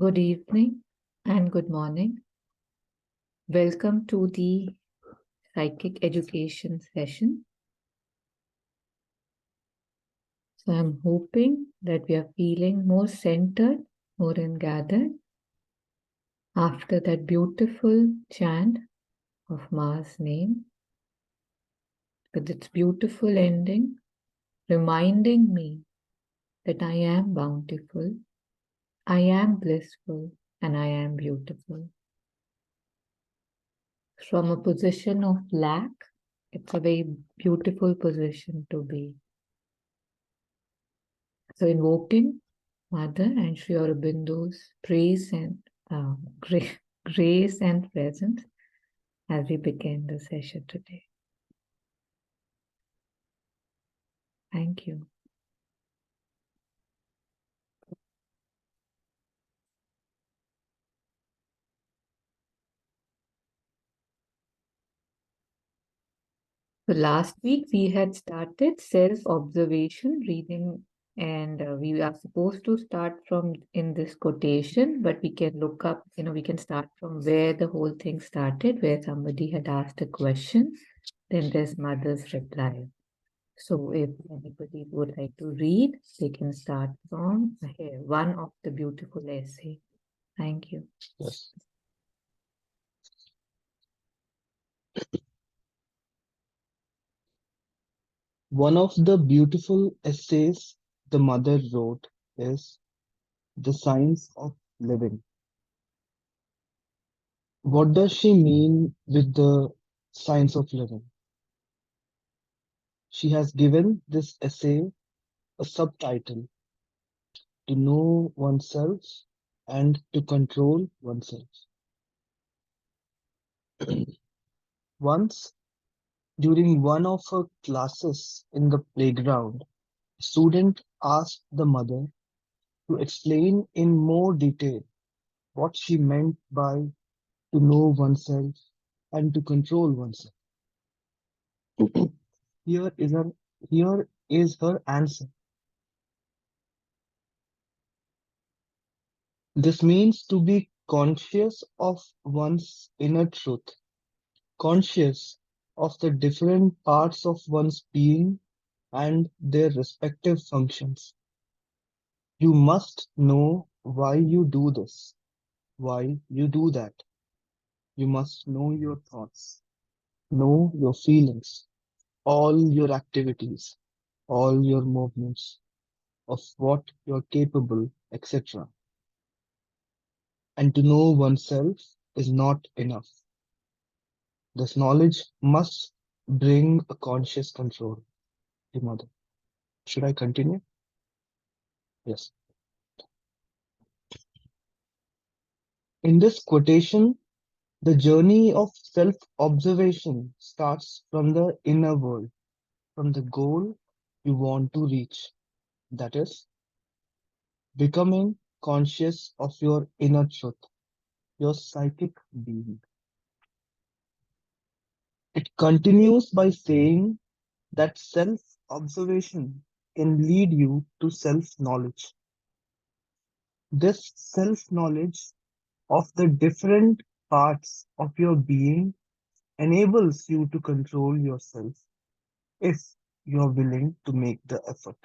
Good evening and good morning. Welcome to the psychic education session. So I'm hoping that we are feeling more centered, more gathered after that beautiful chant of Ma's name, with its beautiful ending, reminding me that I am bountiful, I am blissful, and I am beautiful. From a position of lack, it's a very beautiful position to be. So invoking Mother and Sri Aurobindo's praise and grace and presence as we begin the session today. Thank you. So last week we had started self-observation reading, and we are supposed to start from in this quotation, but we can look up, we can start from where the whole thing started, where somebody had asked a question, then there's Mother's reply. So if anybody would like to read, they can start from here, one of the beautiful essay. Thank you. Yes. One of the beautiful essays the mother wrote is The Science of Living. What does she mean with the science of living? She has given this essay a subtitle, To Know Oneself and to Control Oneself. Once, during one of her classes in the playground, a student asked the mother to explain in more detail what she meant by to know oneself and to control oneself. Here is her here is her answer. This means to be conscious of one's inner truth, conscious of the different parts of one's being and their respective functions. You must know why you do this, why you do that. You must know your thoughts, know your feelings, all your activities, all your movements, of what you're capable, etc. And to know oneself is not enough. This knowledge must bring a conscious control. Hey, mother. Should I continue? Yes. In this quotation, the journey of self-observation starts from the inner world, from the goal you want to reach. That is, becoming conscious of your inner truth, your psychic being. It continues by saying that self-observation can lead you to self-knowledge. This self-knowledge of the different parts of your being enables you to control yourself if you are willing to make the effort.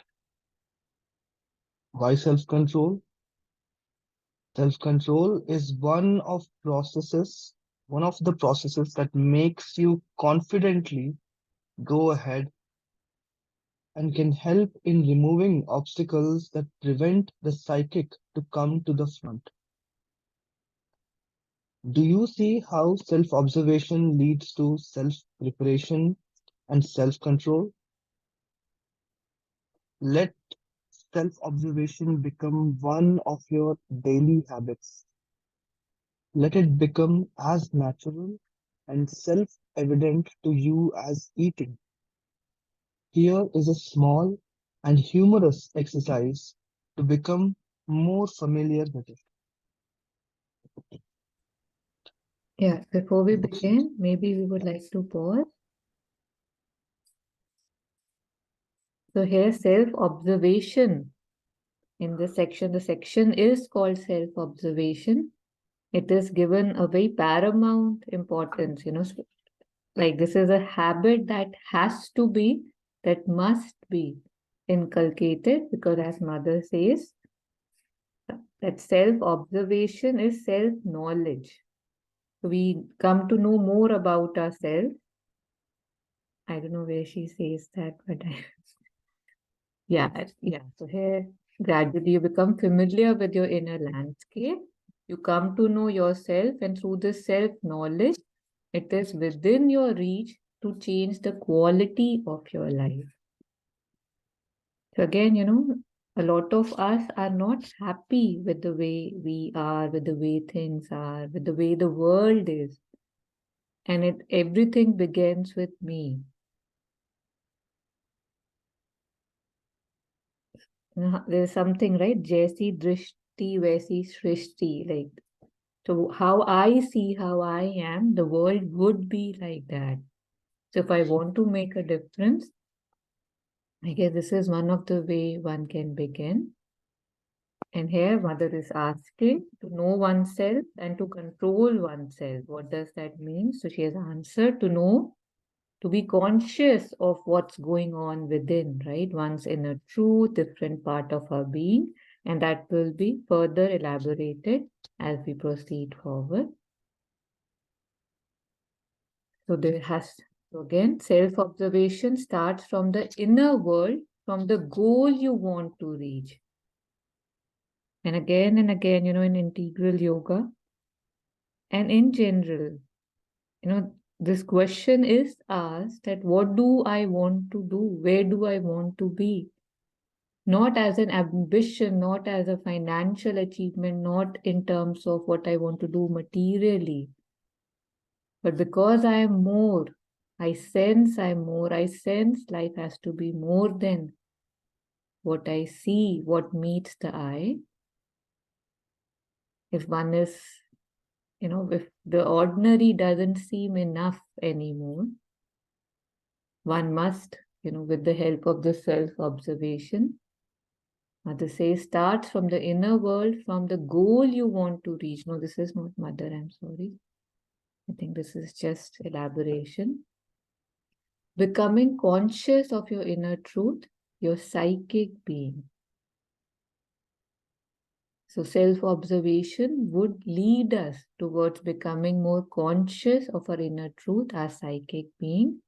Why self-control? Self-control is one of the processes that makes you confidently go ahead and can help in removing obstacles that prevent the psychic to come to the front. Do you see how self-observation leads to self-preparation and self-control? Let self-observation become one of your daily habits. Let it become as natural and self-evident to you as eating. Here is a small and humorous exercise to become more familiar with it. Yeah, before we begin, maybe we would like to pause. So here, self-observation in this section. The section is called self-observation. It is given a very paramount importance, like this is a habit that has to be, that must be inculcated, because as mother says, that self-observation is self-knowledge. So we come to know more about ourselves. I don't know where she says that, but yeah. So here, gradually you become familiar with your inner landscape. You come to know yourself, and through this self-knowledge, it is within your reach to change the quality of your life. So again, a lot of us are not happy with the way we are, with the way things are, with the way the world is. And everything begins with me. There's something, right? Jaisi drishti, vaisi shrishti. Like, so how I see how I am, the world would be like that. So if I want to make a difference, I guess this is one of the way one can begin. And here mother is asking to know oneself and to control oneself. What does that mean? So she has answered to know, to be conscious of what's going on within, right? One's inner truth, different part of our being, and that will be further elaborated as we proceed forward. So so again, self-observation starts from the inner world, from the goal you want to reach. And again, in integral yoga and in general, this question is asked that what do I want to do? Where do I want to be? Not as an ambition, not as a financial achievement, not in terms of what I want to do materially, but because I am more. I sense I'm more. I sense life has to be more than what I see, what meets the eye. If one is, if the ordinary doesn't seem enough anymore, one must, with the help of the self-observation, mother says, starts from the inner world, from the goal you want to reach. No, this is not mother, I'm sorry. I think this is just elaboration. Becoming conscious of your inner truth, your psychic being. So self-observation would lead us towards becoming more conscious of our inner truth, our psychic being.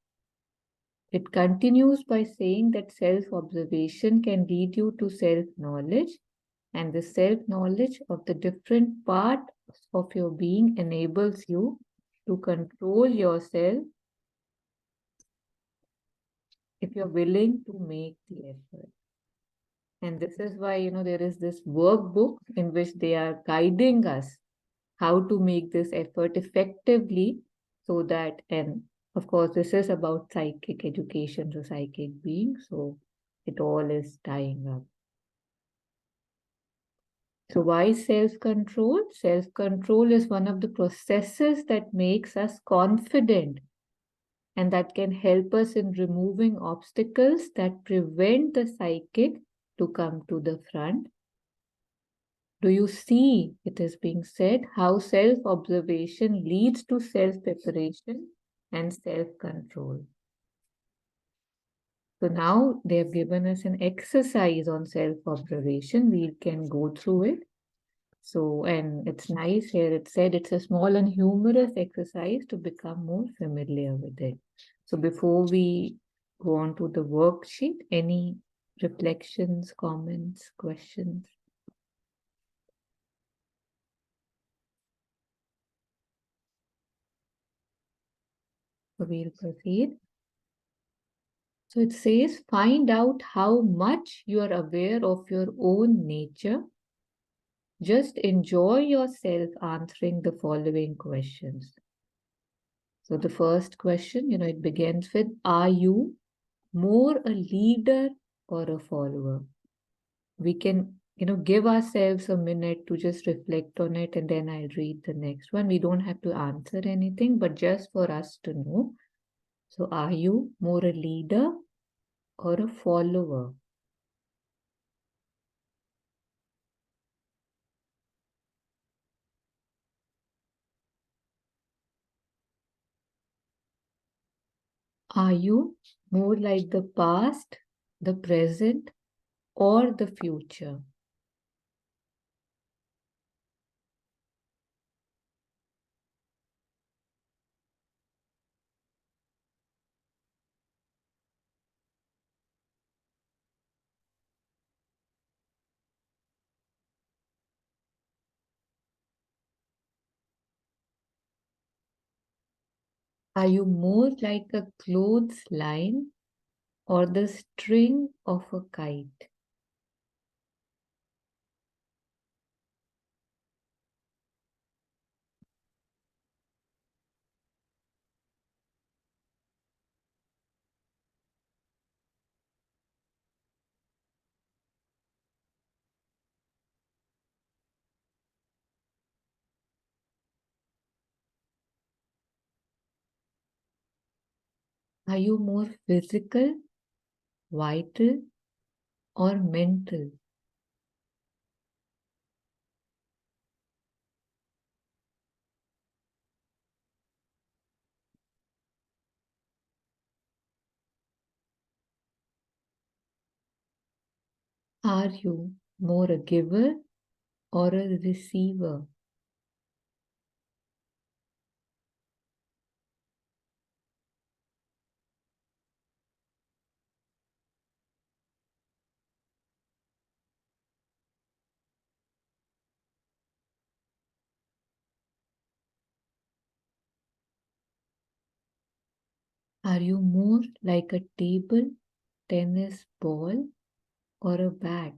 It continues by saying that self-observation can lead you to self-knowledge, and the self-knowledge of the different parts of your being enables you to control yourself if you're willing to make the effort. And this is why, there is this workbook in which they are guiding us how to make this effort effectively, so that, and of course, this is about psychic education, so psychic being, so it all is tying up. So why self-control? Self-control is one of the processes that makes us confident, and that can help us in removing obstacles that prevent the psychic to come to the front. Do you see, it is being said, how self-observation leads to self-preparation and self-control? So now they have given us an exercise on self-observation. We can go through it. So, and it's nice here, it said it's a small and humorous exercise to become more familiar with it. So before we go on to the worksheet, any reflections, comments, questions? So we'll proceed. So it says, find out how much you are aware of your own nature. Just enjoy yourself answering the following questions. So the first question, it begins with, are you more a leader or a follower? We can, give ourselves a minute to just reflect on it, and then I'll read the next one. We don't have to answer anything, but just for us to know. So are you more a leader or a follower? Are you more like the past, the present, or the future? Are you more like a clothesline or the string of a kite? Are you more physical, vital, or mental? Are you more a giver or a receiver? Are you more like a table tennis ball or a bat?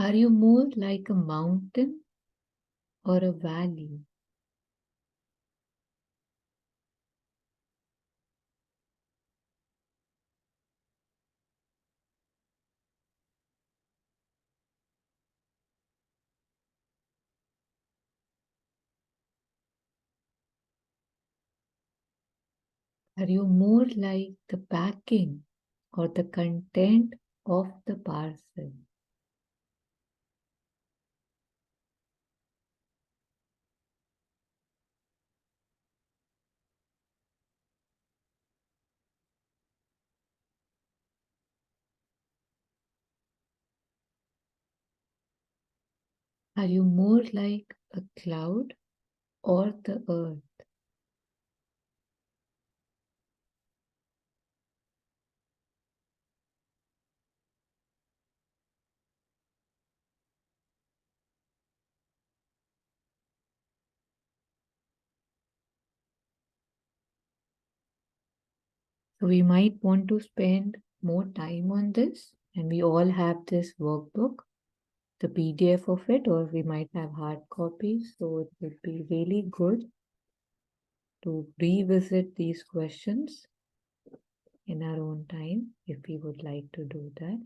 Are you more like a mountain or a valley? Are you more like the packing or the content of the parcel? Are you more like a cloud or the earth? So we might want to spend more time on this, and we all have this workbook, the PDF of it, or we might have hard copies. So it would be really good to revisit these questions in our own time if we would like to do that.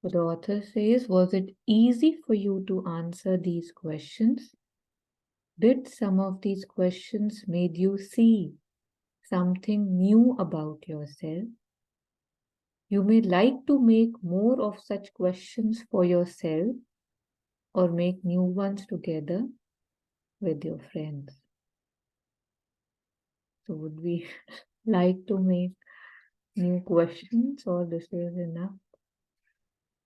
So the author says, was it easy for you to answer these questions? Did some of these questions made you see something new about yourself? You may like to make more of such questions for yourself or make new ones together with your friends. So would we like to make new questions or this is enough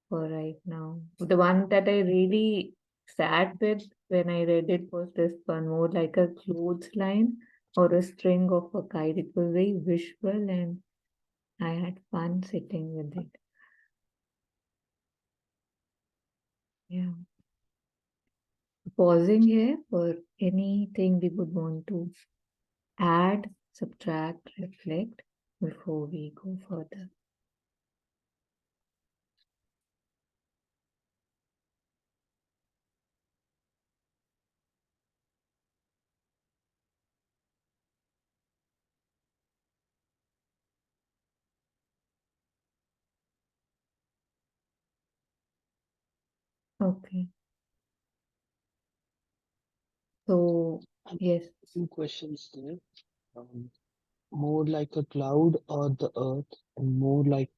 for right now? The one that I really sat with when I read it was this one, more like a clothesline or a string of a kite. It was very visual and I had fun sitting with it. Yeah. Pausing here for anything we would want to add, subtract, reflect before we go further. Okay. So, And yes. a few questions there. Um, More like a cloud or the earth, and more like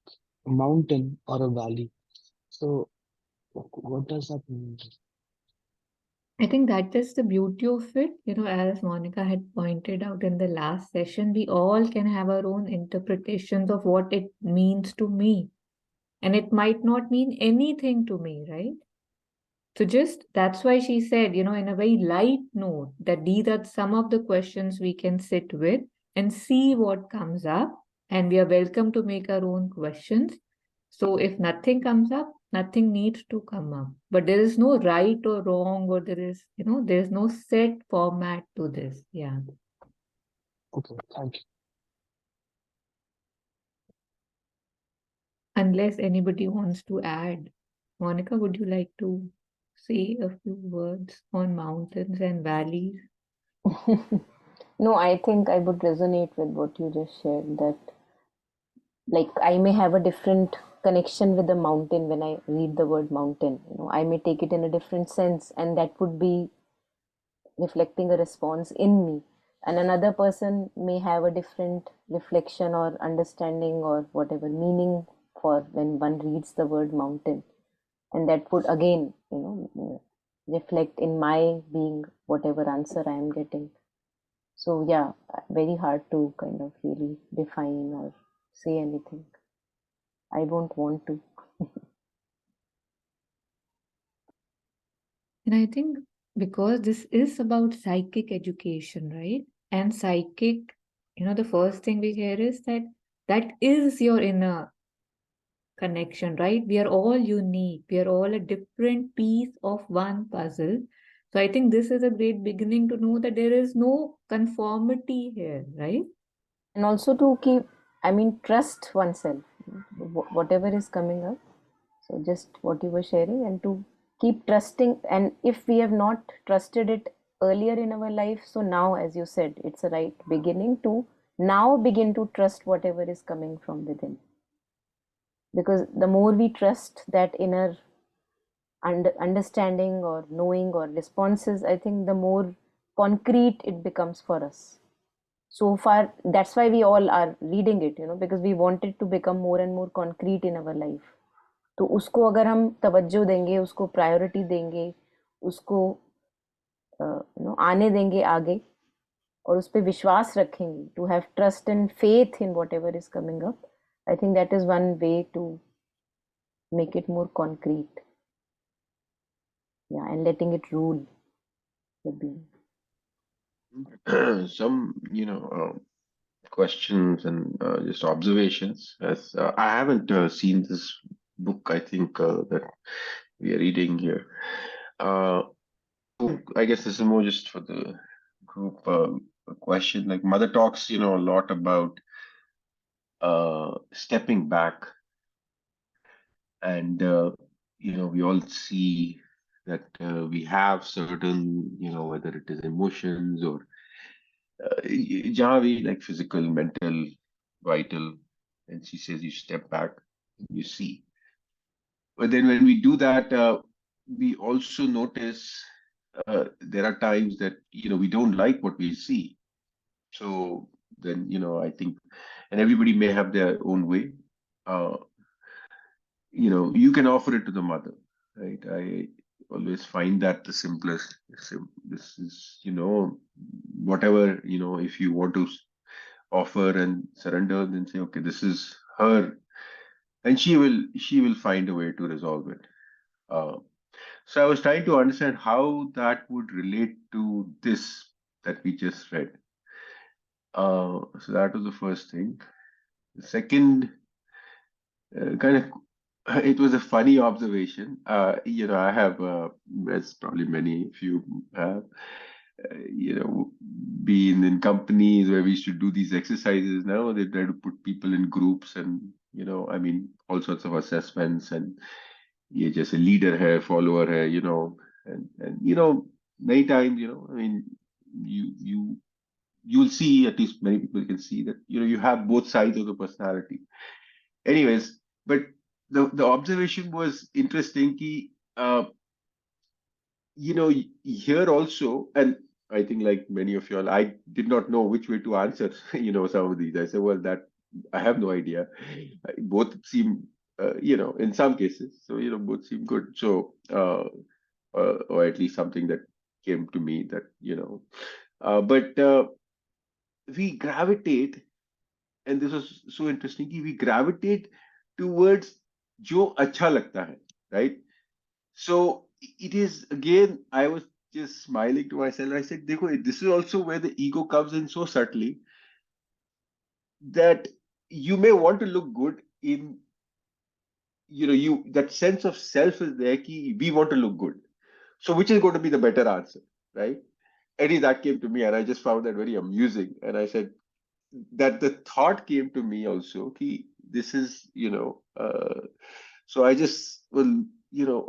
a mountain or a valley. So, what does that mean? I think that is the beauty of it. As Monica had pointed out in the last session, we all can have our own interpretations of what it means to me. And it might not mean anything to me, right? So just that's why she said, in a very light note, that these are some of the questions we can sit with and see what comes up. And we are welcome to make our own questions. So if nothing comes up, nothing needs to come up. But there is no right or wrong, or there is no set format to this. Yeah. Okay, thank you. Unless anybody wants to add. Monica, would you like to say a few words on mountains and valleys? No, I think I would resonate with what you just shared, that like I may have a different connection with the mountain when I read the word mountain. I may take it in a different sense, and that would be reflecting a response in me. And another person may have a different reflection or understanding or whatever meaning for when one reads the word mountain. And that would again, reflect in my being whatever answer I am getting. So yeah, very hard to kind of really define or say anything. I won't want to. And I think because this is about psychic education, right? And psychic, the first thing we hear is that is your inner connection, right? We are all unique. We are all a different piece of one puzzle. So I think this is a great beginning to know that there is no conformity here, right? And also to keep, I mean, trust oneself, whatever is coming up. So just what you were sharing, and to keep trusting. And if we have not trusted it earlier in our life, so now, as you said, it's a right beginning to now begin to trust whatever is coming from within. Because the more we trust that inner understanding or knowing or responses, I think the more concrete it becomes for us. So far, that's why we all are reading it, because we want it to become more and more concrete in our life. तो उसको अगर हम तवज्जो देंगे, उसको priority देंगे, उसको आने देंगे आगे, और उस पर विश्वास रखेंगे, to have trust and faith in whatever is coming up, I think that is one way to make it more concrete. Yeah, and letting it rule the being. Some, questions and just observations. As I haven't seen this book, I think that we are reading here. Uh, I guess this is more just for the group question. Like Mother talks, a lot about stepping back, and we all see that we have certain, whether it is emotions or जहाँ we like physical, mental, vital, and she says you step back, you see. But then when we do that, we also notice there are times that we don't like what we see. So then I think, and everybody may have their own way. Uh, you can offer it to the mother, right? I always find that the simplest. This is whatever if you want to offer and surrender, then say, okay, this is her, and she will find a way to resolve it. uh, so I was trying to understand how that would relate to this that we just read. So that was the first thing. The second, kind of, it was a funny observation. I have, as probably many of you have, been in companies where we used to do these exercises. Now they try to put people in groups, and I mean, all sorts of assessments, and ये जैसे leader है, follower है, and many times, I mean, you you'll see, at least many people can see that you have both sides of the personality. Anyways, but the observation was interesting. Ki, here also, and I think like many of y'all, I did not know which way to answer, some of these. I said, well, that I have no idea. Both seem, in some cases, so, both seem good. So, or at least something that came to me that, but we gravitate, and this was so interesting, we gravitate towards jo acha lagta hai, right? So it is again, I was just smiling to myself. I said, Dekho, this is also where the ego comes in so subtly, that you may want to look good in, that sense of self is there, ki we want to look good. So which is going to be the better answer, right? Eddie, that came to me, and I just found that very amusing. And I said that the thought came to me also, ki this is, so I just was,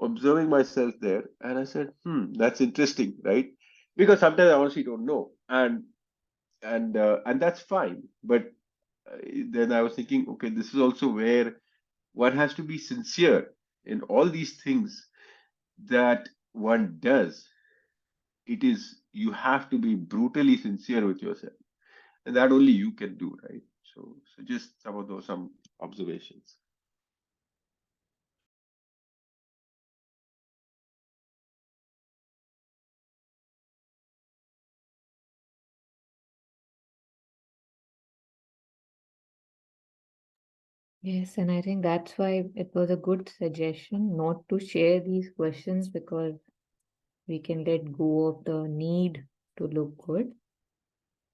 observing myself there, and I said, that's interesting, right? Because sometimes I honestly don't know, and that's fine. But then I was thinking, okay, this is also where one has to be sincere in all these things that one does. It is, you have to be brutally sincere with yourself, and that only you can do, right? So just some observations. Yes, and I think that's why it was a good suggestion not to share these questions, because we can let go of the need to look good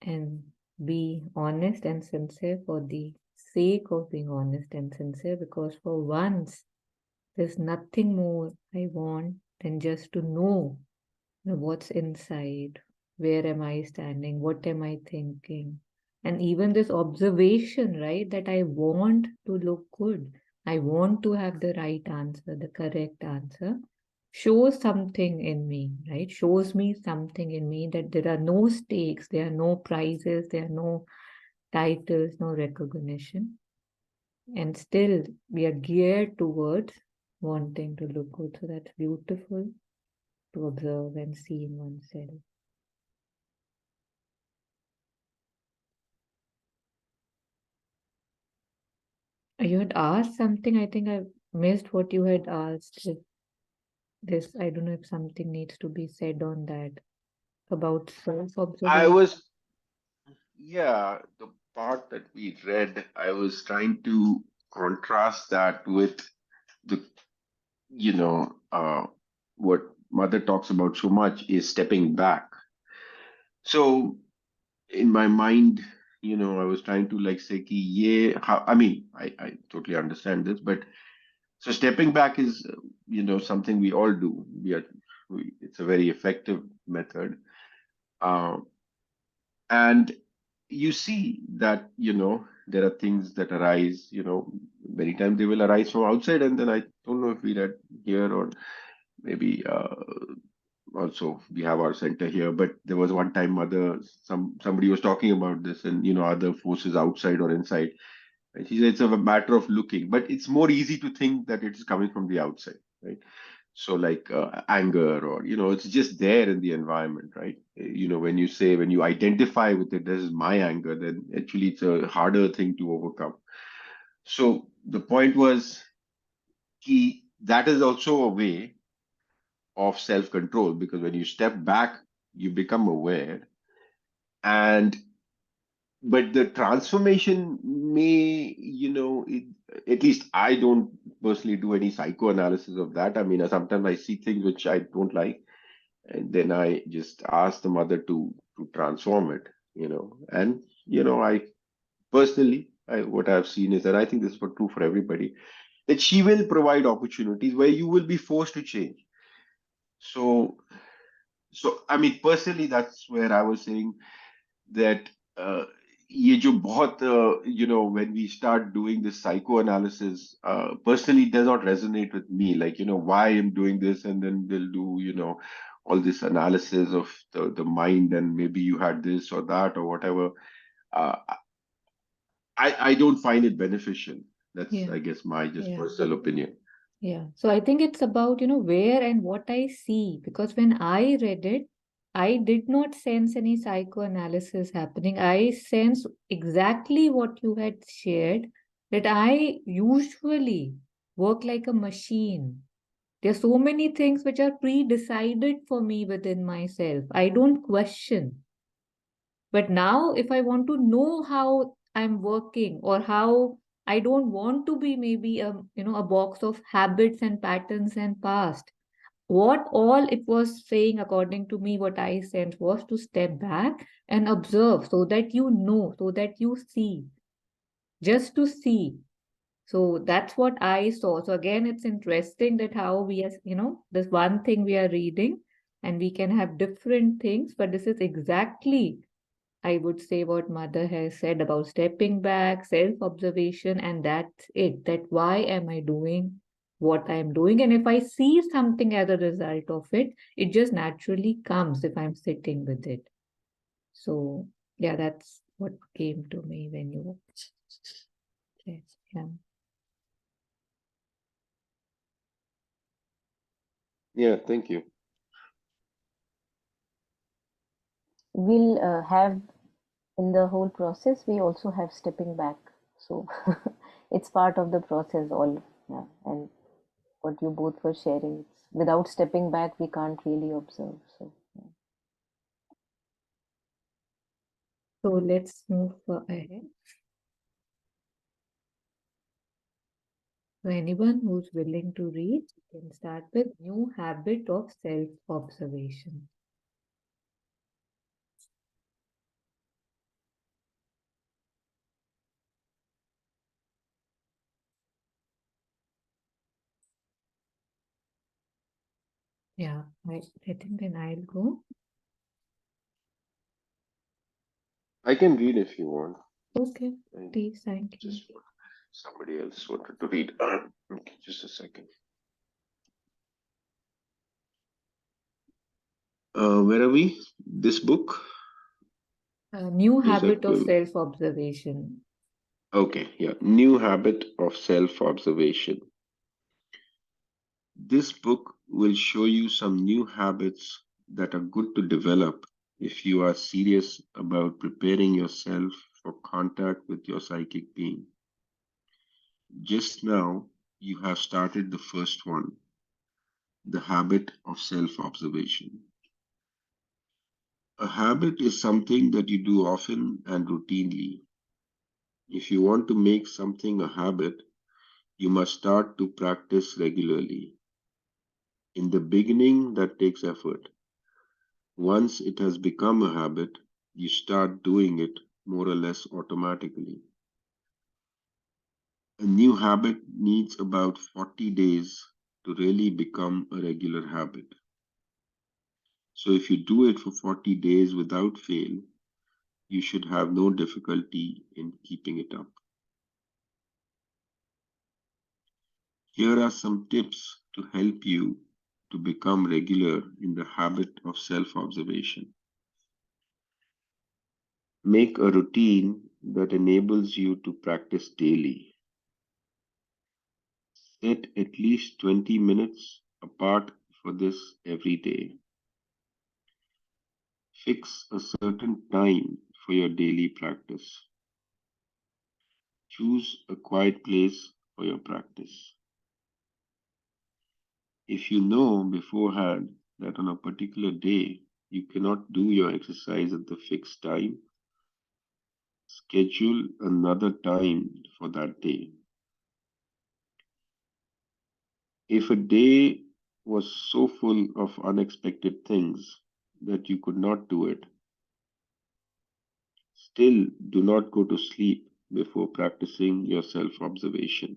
and be honest and sincere for the sake of being honest and sincere, because for once there's nothing more I want than just to know what's inside, where am I standing, what am I thinking, and even this observation, right, that I want to look good, I want to have the right answer, the correct answer, shows something in me, right? Shows me something in me, that there are no stakes, there are no prizes, there are no titles, no recognition, and still we are geared towards wanting to look good. So that's beautiful to observe and see in oneself. You had asked something. I think I missed what you had asked. If this, I don't know if something needs to be said on that about I self-observation. was, yeah, the part that we read, I was trying to contrast that with the, what Mother talks about so much is stepping back. So in my mind, I was trying to like say, ki ye, how, I mean, I totally understand this, but so stepping back is, something we all do. It's a very effective method. Uh, and you see that, there are things that arise, many times they will arise from outside. And then I don't know if we read here or maybe also we have our center here, but there was one time somebody was talking about this, and other forces outside or inside, and she said it's a matter of looking, but it's more easy to think that it's coming from the outside, right? So like anger, or it's just there in the environment, right? When you identify with it, this is my anger, then actually it's a harder thing to overcome. So the point was, that is also a way of self control, because when you step back, you become aware. And but the transformation may, at least I don't personally do any psychoanalysis of that. I mean, sometimes I see things which I don't like, and then I just ask the mother to transform it, and I personally, what I've seen is that I think this is true for everybody, that she will provide opportunities where you will be forced to change. So I mean, personally, that's where I was saying that ये जो बहुत when we start doing this psychoanalysis, personally it does not resonate with me, like why I'm doing this, and then they'll do all this analysis of the mind, and maybe you had this or that or whatever. uh, I don't find it beneficial. That's, Yeah, I guess, my just yeah. personal opinion. Yeah. So I think it's about, where and what I see. Because when I read it, I did not sense any psychoanalysis happening. I sense exactly what you had shared, that I usually work like a machine. There are so many things which are pre-decided for me within myself. I don't question. But now, if I want to know how I'm working or how I don't want to be maybe a box of habits and patterns and past, what all it was saying, according to me, what I sent was to step back and observe so that you know, so that you see, just to see. So that's what I saw. So again, it's interesting that how we as, this one thing we are reading and we can have different things, but this is exactly, I would say, what mother has said about stepping back, self-observation, and that's it. That why am I doing what I am doing? And if I see something as a result of it, it just naturally comes if I'm sitting with it. So yeah, that's what came to me when you said, yeah. Yeah, thank you. We'll have in the whole process, we also have stepping back. So it's part of the process, all. Yeah. And what you both were sharing, it's, without stepping back, we can't really observe. So, yeah. So let's move ahead. So anyone who's willing to read can start with new habit of self-observation. Yeah, I think then I'll go. I can read if you want. Okay, I please, thank you. just want somebody else wanted to read. Okay, just a second. Where are we? This book A new is habit that of self-observation. okay? Yeah, new habit of self-observation. This book will show you some new habits that are good to develop if you are serious about preparing yourself for contact with your psychic being. Just now, you have started the first one, the habit of self observation. A habit is something that you do often and routinely. If you want to make something a habit, you must start to practice regularly. In the beginning, that takes effort. Once it has become a habit, you start doing it more or less automatically. A new habit needs about 40 days to really become a regular habit. So if you do it for 40 days without fail, you should have no difficulty in keeping it up. Here are some tips to help you to become regular in the habit of self observation. Make a routine that enables you to practice daily. Set at least 20 minutes apart for this every day. Fix a certain time for your daily practice. Choose a quiet place for your practice. If you know beforehand that on a particular day you cannot do your exercise at the fixed time, schedule another time for that day. If a day was so full of unexpected things that you could not do it, still do not go to sleep before practicing your self observation.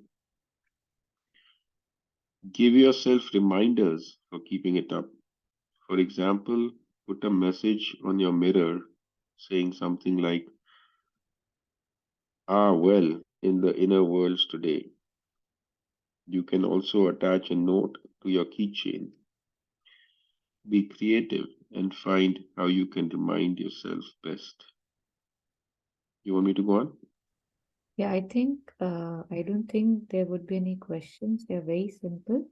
Give yourself reminders for keeping it up. For example, put a message on your mirror saying something like, "Ah, well, in the inner worlds today." You can also attach a note to your keychain. Be creative and find how you can remind yourself best. You want me to go on? Yeah, I don't think there would be any questions. They're very simple.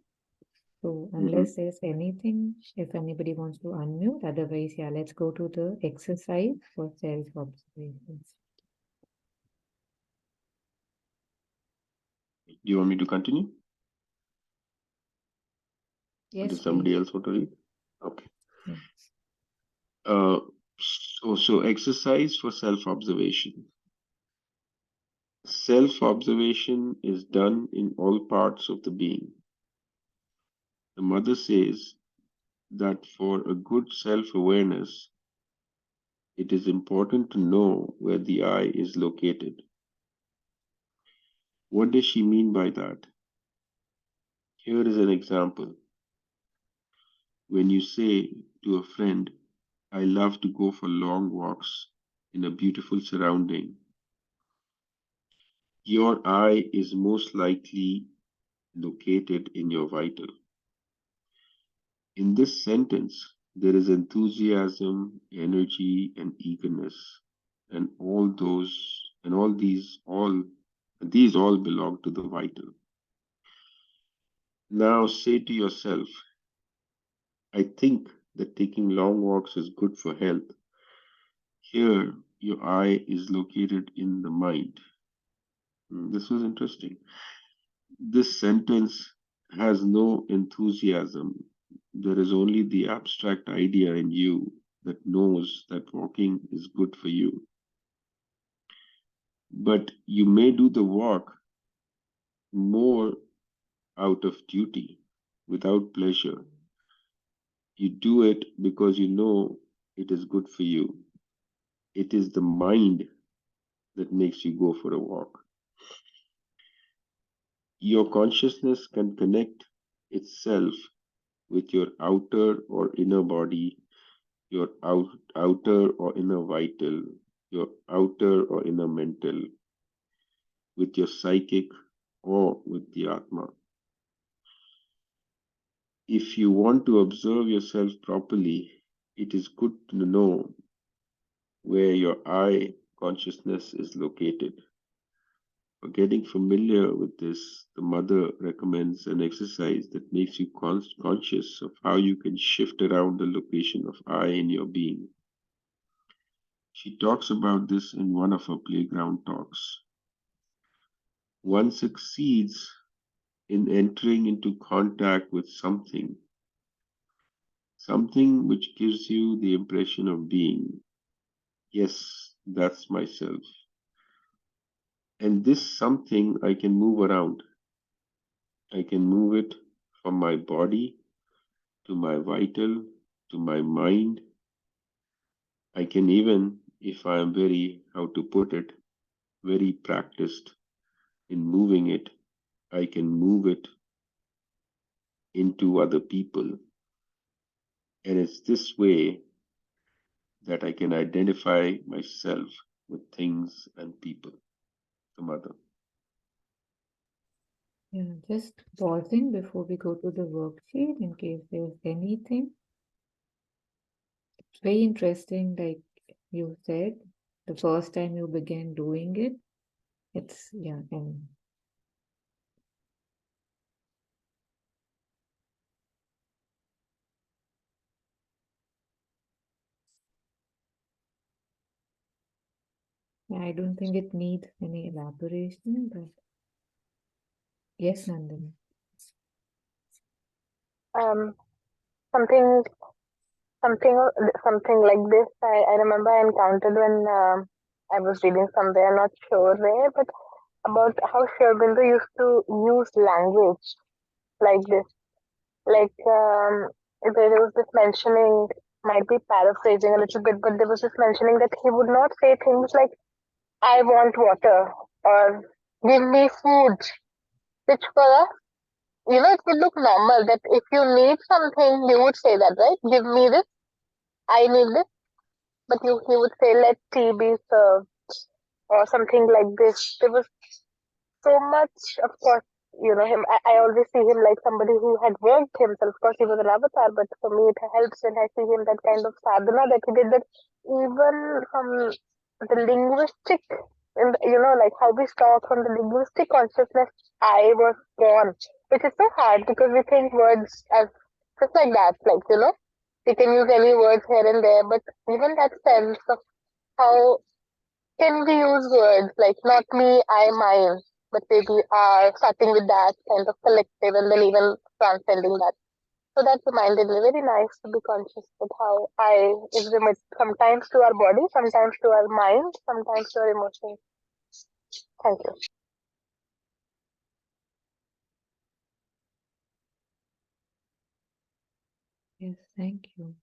So unless there's anything, if anybody wants to unmute, otherwise, yeah, let's go to the exercise for self-observations. Do you want me to continue? Or Yes, does somebody please. else want to read? Okay. Yes. Uh, so exercise for self-observation. Self-observation is done in all parts of the being. The mother says that for a good self-awareness, it is important to know where the I is located. What does she mean by that? Here is an example. When you say to a friend, I love to go for long walks in a beautiful surrounding, your I is most likely located in your vital. In this sentence, there is enthusiasm, energy, and eagerness, and these all belong to the vital. Now say to yourself, I think that taking long walks is good for health. Here, your I is located in the mind. This was interesting. This sentence has no enthusiasm. There is only the abstract idea in you that knows that walking is good for you. But you may do the walk more out of duty, without pleasure. You do it because you know it is good for you. It is the mind that makes you go for a walk. Your consciousness can connect itself with your outer or inner body, your outer or inner vital, your outer or inner mental, with your psychic or with the Atma. If you want to observe yourself properly, it is good to know where your I consciousness is located. For getting familiar with this, the mother recommends an exercise that makes you conscious of how you can shift around the location of I in your being. She talks about this in one of her playground talks. One succeeds in entering into contact with something which gives you the impression of being. Yes, that's myself. And this something I can move around. I can move it from my body to my vital to my mind. I can even, if I am how to put it, very practiced in moving it, I can move it into other people. And it's this way that I can identify myself with things and people. The mother. Yeah, just pausing before we go to the worksheet in case there's anything. It's very interesting, like you said, the first time you began doing it, and I don't think it needs any elaboration, but yes, Nandini. Um, something, something, something like this. I remember I encountered when I was reading somewhere, not sure where, but about how Aurobindo used to use language like this. Like there was this mentioning, might be paraphrasing a little bit, but there was this mentioning that he would not say things like "I want water" or "Give me food," which for us, it would look normal that if you need something, you would say that, right? Give me this, I need this. But he would say, let tea be served or something like this. There was so much, of course, him. I always see him like somebody who had worked himself. Of course, he was an avatar, but for me, it helps when I see him that kind of sadhana that he did that even from the linguistic like how we start from the linguistic consciousness I was born, which is so hard because we think words as just like that, like, we can use any words here and there, but even that sense of how can we use words like not me, I, mine, but maybe are starting with that kind of collective and then even transcending that. So that reminded me very nice to be conscious with how I is remit sometimes to our body, sometimes to our mind, sometimes to our emotions. Thank you. Yes, thank you.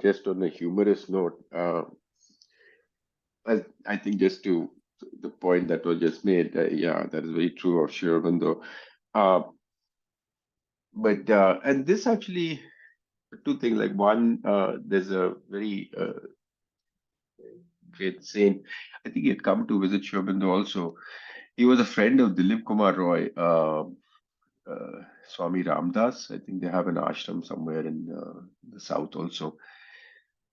Just on a humorous note, I think just to the point that was just made, yeah, that is very true of Aurobindo. Uh, and this actually, two things. Like one, there's a very great saint. I think he had come to visit Aurobindo also. He was a friend of Dilip Kumar Roy, Swami Ramdas. I think they have an ashram somewhere in the south also.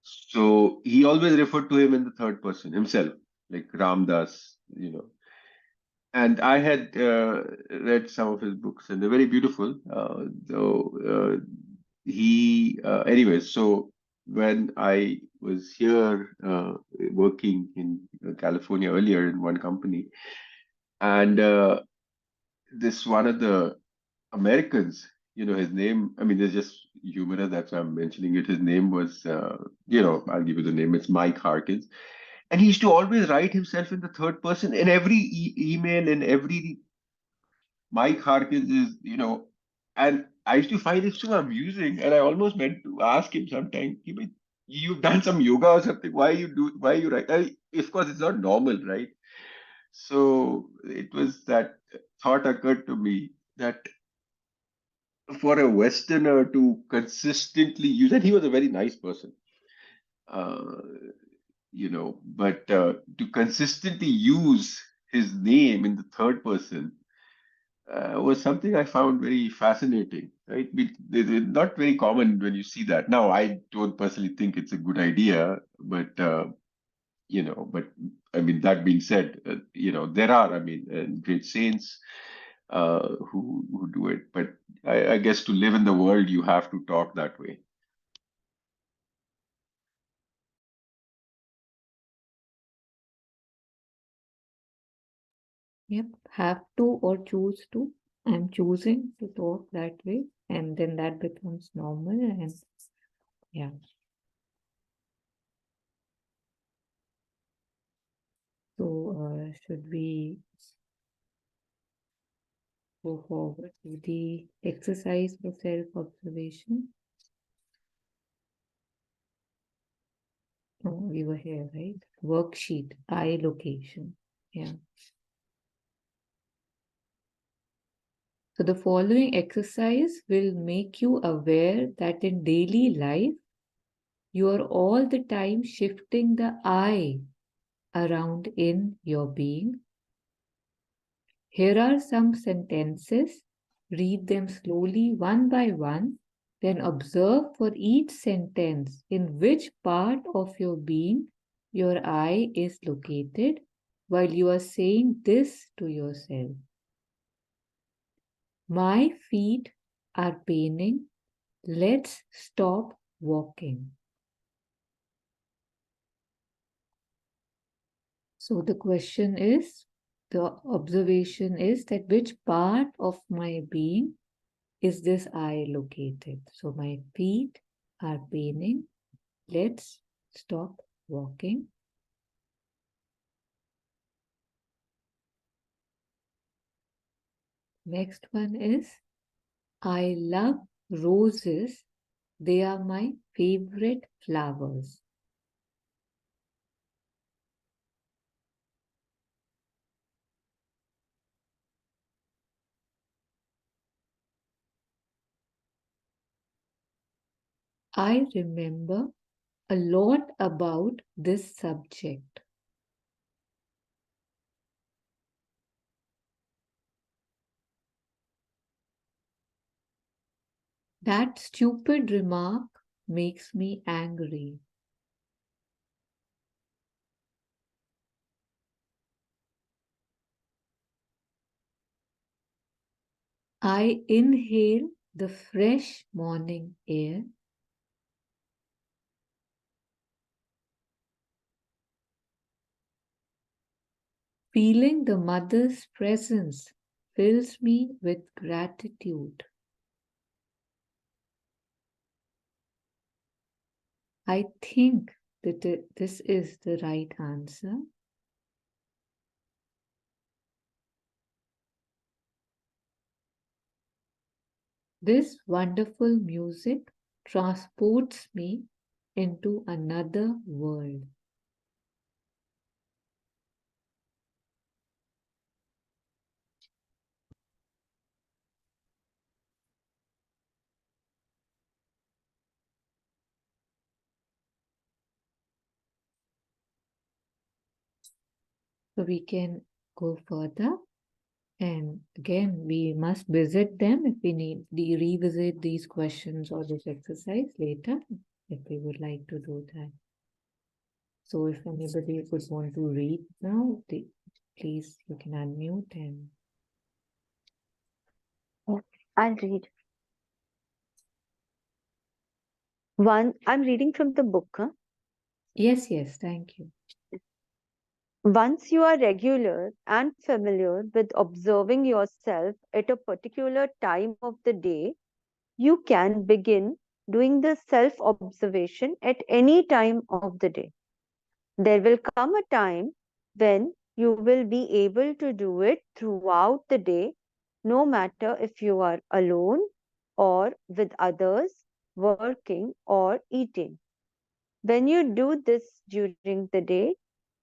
So he always referred to him in the third person himself, like Ramdas. And I had read some of his books, and they're very beautiful. Anyways, so when I was here working in California earlier in one company, and this one of the Americans, his name, I mean, there's just humorous, that's why I'm mentioning it. His name was, I'll give you the name, it's Mike Harkins. And he used to always write himself in the third person in every email, in every Mike Harkins is, and I used to find it so amusing, and I almost meant to ask him sometime, you've done some yoga or something. Why you write? Of course, it's not normal, right? So it was that thought occurred to me that for a Westerner to consistently use, and he was a very nice person, uh, but to consistently use his name in the third person was something I found very fascinating. Right? It's not very common when you see that. Now, I don't personally think it's a good idea, but I mean, that being said, there are, I mean, great saints who do it. But I guess to live in the world, you have to talk that way. Yep, have to or choose to. I'm choosing to talk that way, and then that becomes normal. And yeah. So, should we go forward to the exercise for self-observation? Oh, we were here, right? Worksheet, eye location. Yeah. So the following exercise will make you aware that in daily life, you are all the time shifting the eye around in your being. Here are some sentences. Read them slowly one by one. Then observe for each sentence in which part of your being your eye is located while you are saying this to yourself. My feet are paining. Let's stop walking. So the question is, the observation is that which part of my being is this eye located? So my feet are paining. Let's stop walking. Next one is, I love roses. They are my favorite flowers. I remember a lot about this subject. That stupid remark makes me angry. I inhale the fresh morning air. Feeling the mother's presence fills me with gratitude. I think that this is the right answer. This wonderful music transports me into another world. So we can go further. And again, we must visit them if we need to revisit these questions or this exercise later, if we would like to do that. So if anybody would want to read now, please you can unmute and I'll read. One, I'm reading from the book. yes, thank you. Once you are regular and familiar with observing yourself at a particular time of the day, you can begin doing the self observation at any time of the day. There will come a time when you will be able to do it throughout the day, no matter if you are alone or with others, working or eating. When you do this during the day,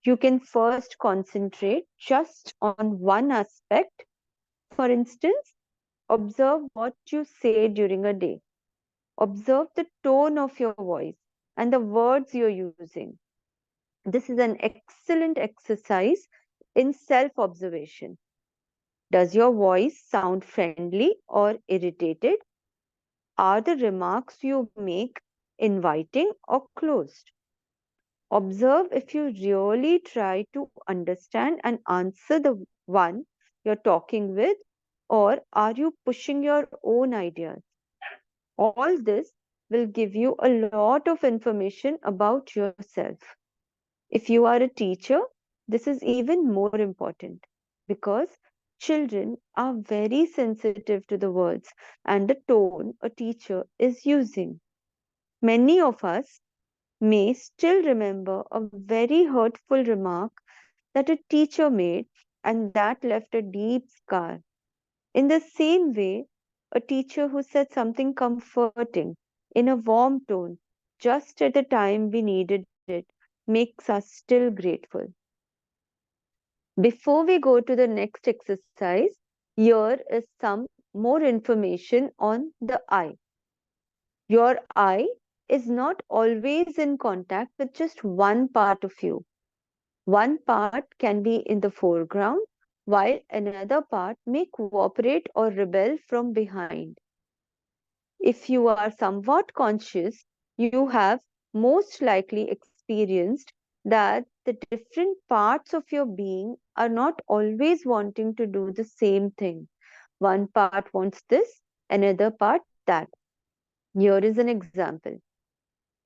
you can first concentrate just on one aspect. For instance, observe what you say during a day. Observe the tone of your voice and the words you're using. This is an excellent exercise in self observation. Does your voice sound friendly or irritated? Are the remarks you make inviting or closed? Observe if you really try to understand and answer the one you're talking with, or are you pushing your own ideas? All this will give you a lot of information about yourself. If you are a teacher, this is even more important because children are very sensitive to the words and the tone a teacher is using. Many of us may still remember a very hurtful remark that a teacher made and that left a deep scar. In the same way, a teacher who said something comforting in a warm tone just at the time we needed it makes us still grateful. Before we go to the next exercise, here is some more information on the eye. Your eye is not always in contact with just one part of you. One part can be in the foreground, while another part may cooperate or rebel from behind. If you are somewhat conscious, you have most likely experienced that the different parts of your being are not always wanting to do the same thing. One part wants this, another part that. Here is an example.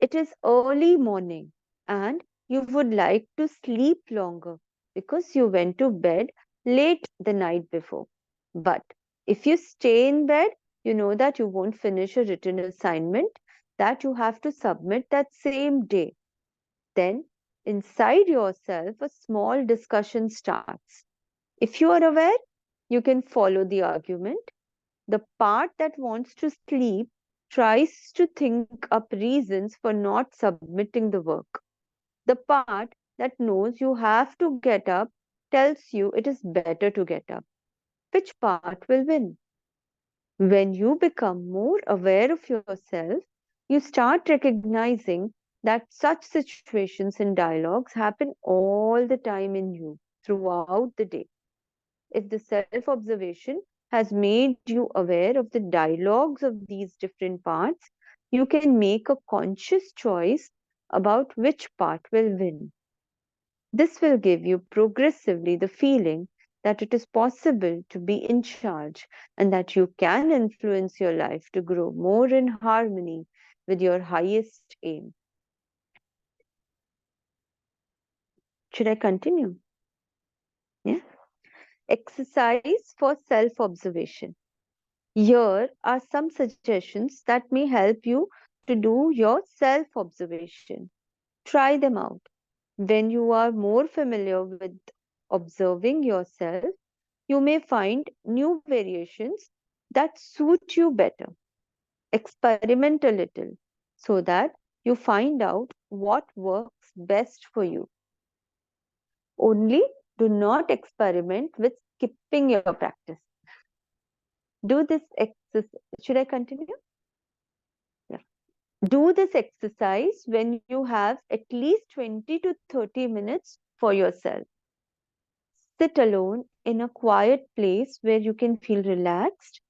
It is early morning and you would like to sleep longer because you went to bed late the night before. But if you stay in bed, you know that you won't finish a written assignment that you have to submit that same day. Then, inside yourself, a small discussion starts. If you are aware, you can follow the argument. The part that wants to sleep tries to think up reasons for not submitting the work. The part that knows you have to get up tells you it is better to get up. Which part will win? When you become more aware of yourself, you start recognizing that such situations and dialogues happen all the time in you throughout the day. If the self observation has made you aware of the dialogues of these different parts, you can make a conscious choice about which part will win. This will give you progressively the feeling that it is possible to be in charge and that you can influence your life to grow more in harmony with your highest aim. Should I continue? Yeah. Exercise for self observation. Here are some suggestions that may help you to do your self observation. Try them out. When you are more familiar with observing yourself, you may find new variations that suit you better. Experiment a little so that you find out what works best for you. Only do not experiment with skipping your practice. Do this exercise. Should I continue? Yeah. Do this exercise when you have at least 20 to 30 minutes for yourself. Sit alone in a quiet place where you can feel relaxed.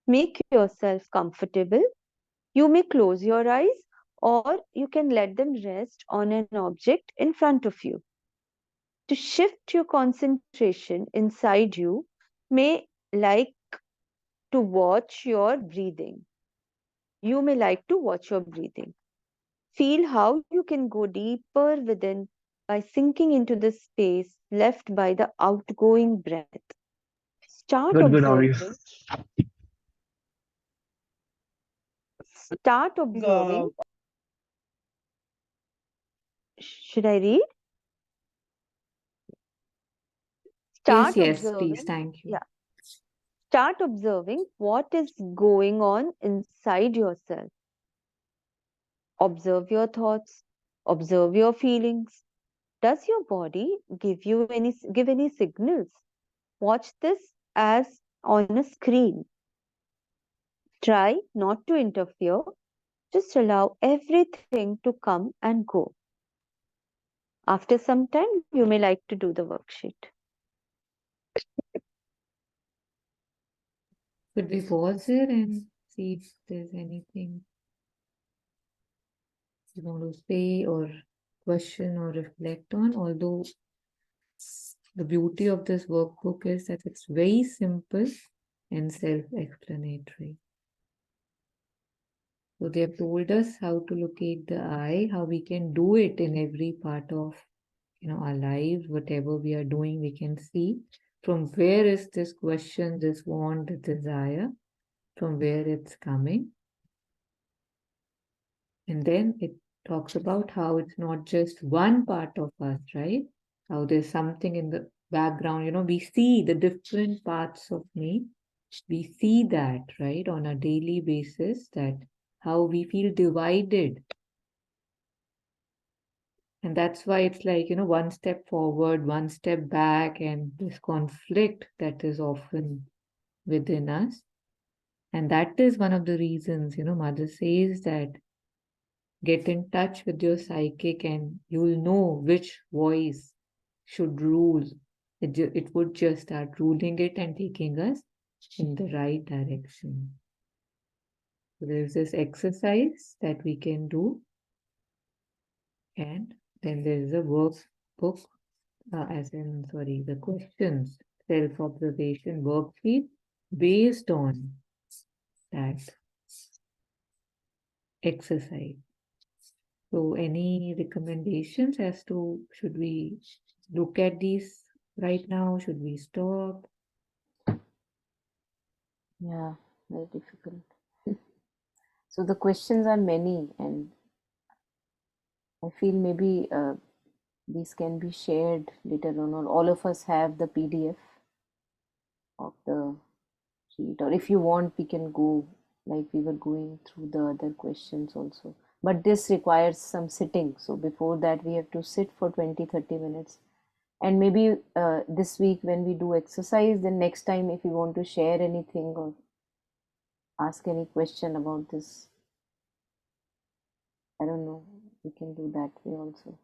Make yourself comfortable. You may close your eyes or you can let them rest on an object in front of you. To shift your concentration inside you, may like to watch your breathing. You may like to watch your breathing. Feel how you can go deeper within by sinking into the space left by the outgoing breath. Start Good, good. How are you? observing. Start observing. Should I read? Yes, Start yes, please. observing. Thank you. Yeah. Start observing what is going on inside yourself. Observe your thoughts. Observe your feelings. Does your body give any signals? Watch this as on a screen. Try not to interfere. Just allow everything to come and go. After some time, you may like to do the worksheet. Could we pause here and see if there's anything you want to say or question or reflect on? Although the beauty of this workbook is that it's very simple and self-explanatory. So they have told us how to locate the I, how we can do it in every part of our lives, whatever we are doing, we can see from where is this question, this want, this desire, from where it's coming. And then it talks about how it's not just one part of us, right? How there's something in the background, we see the different parts of me. We see that, right, on a daily basis, that how we feel divided. And that's why it's like, one step forward, one step back, and this conflict that is often within us. And that is one of the reasons, Mother says that get in touch with your psychic and you'll know which voice should rule. It would just start ruling it and taking us in the right direction. So there's this exercise that we can do. And then there's a workbook, the questions, self-observation worksheet based on that exercise. So any recommendations as to should we look at these right now? Should we stop? Yeah, very difficult. So the questions are many, and I feel maybe these can be shared later on, or all of us have the PDF of the sheet, or if you want, we can go like we were going through the other questions also. But this requires some sitting. So before that, we have to sit for 20-30 minutes. And maybe this week when we do exercise, then next time if you want to share anything or ask any question about this, I don't know, we can do that way also.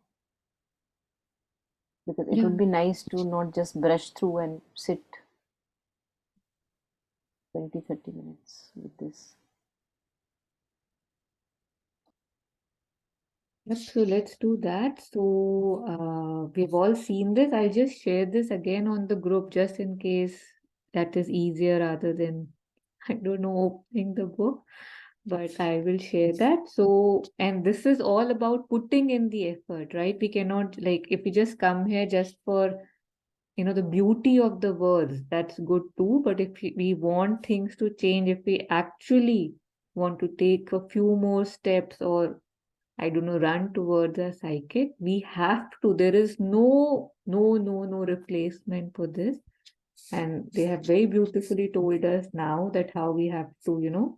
Because it would be nice to not just brush through and sit 20-30 minutes with this. Yep, so let's do that. So we've all seen this. I'll just share this again on the group just in case that is easier rather than, I don't know, opening the book. But I will share that. So, and this is all about putting in the effort, right? We cannot, like, if we just come here just for, the beauty of the words, that's good too. But if we want things to change, if we actually want to take a few more steps, or I don't know, run towards a psychic, we have to. There is no replacement for this. And they have very beautifully told us now that how we have to,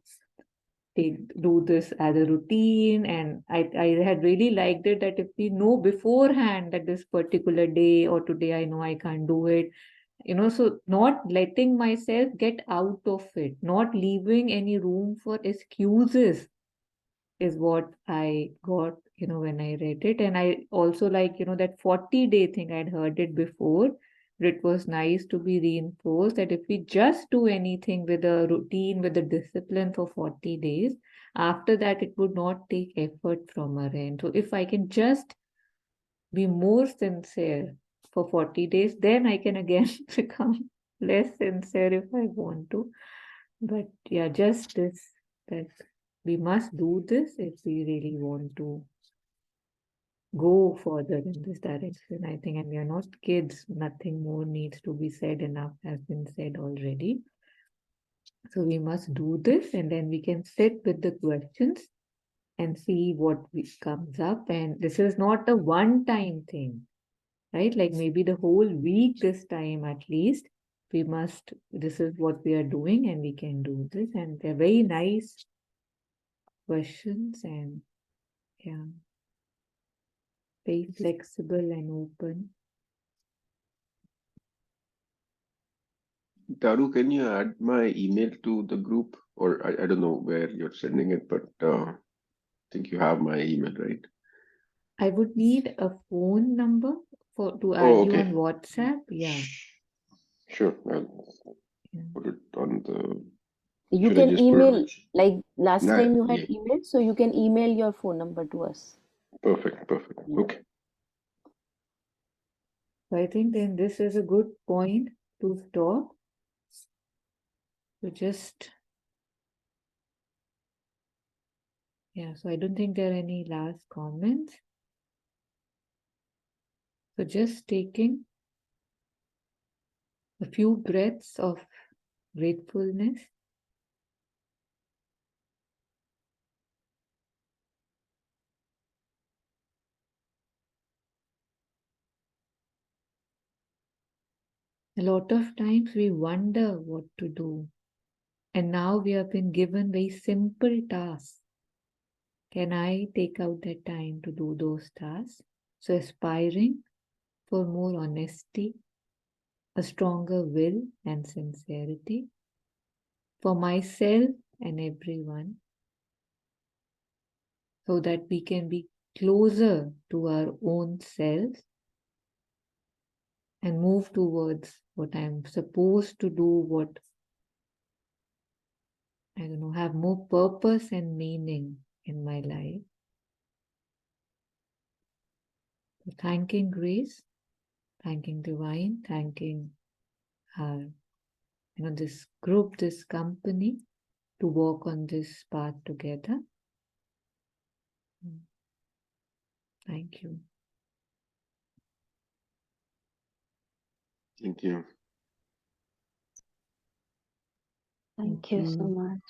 do this as a routine. And I had really liked it that if we know beforehand that this particular day or today I know I can't do it, so not letting myself get out of it, not leaving any room for excuses is what I got, when I read it. And I also like, that 40-day thing, I'd heard it before. But it was nice to be reinforced that if we just do anything with a routine, with a discipline for 40 days, after that, it would not take effort from our end. So if I can just be more sincere for 40 days, then I can again become less sincere if I want to. But yeah, just this, that we must do this if we really want to go further in this direction, I think. And we are not kids, nothing more needs to be said, enough has been said already. So we must do this, and then we can sit with the questions and see what comes up. And this is not a one-time thing, right? Like maybe the whole week this time at least, this is what we are doing, and we can do this. And they're very nice questions, and yeah, very flexible and open. Taru, can you add my email to the group? Or I don't know where you're sending it, but I think you have my email, right? I would need a phone number to Oh, add you on okay. WhatsApp. Yeah. Sure. I'll Yeah. put it on the. You Should I can just put email, it? like last Nah, time you had yeah. emailed, so you can email your phone number to us. Perfect. Perfect. Yeah. Okay. So I think then this is a good point to stop. So so I don't think there are any last comments. So just taking a few breaths of gratefulness. A lot of times we wonder what to do. And now we have been given very simple tasks. Can I take out that time to do those tasks? So aspiring for more honesty, a stronger will and sincerity for myself and everyone, so that we can be closer to our own selves and move towards what I'm supposed to do, what, I don't know, have more purpose and meaning in my life. So thanking Grace, thanking Divine, thanking our, this group, this company, to walk on this path together. Thank you. Thank you. Thank you so much.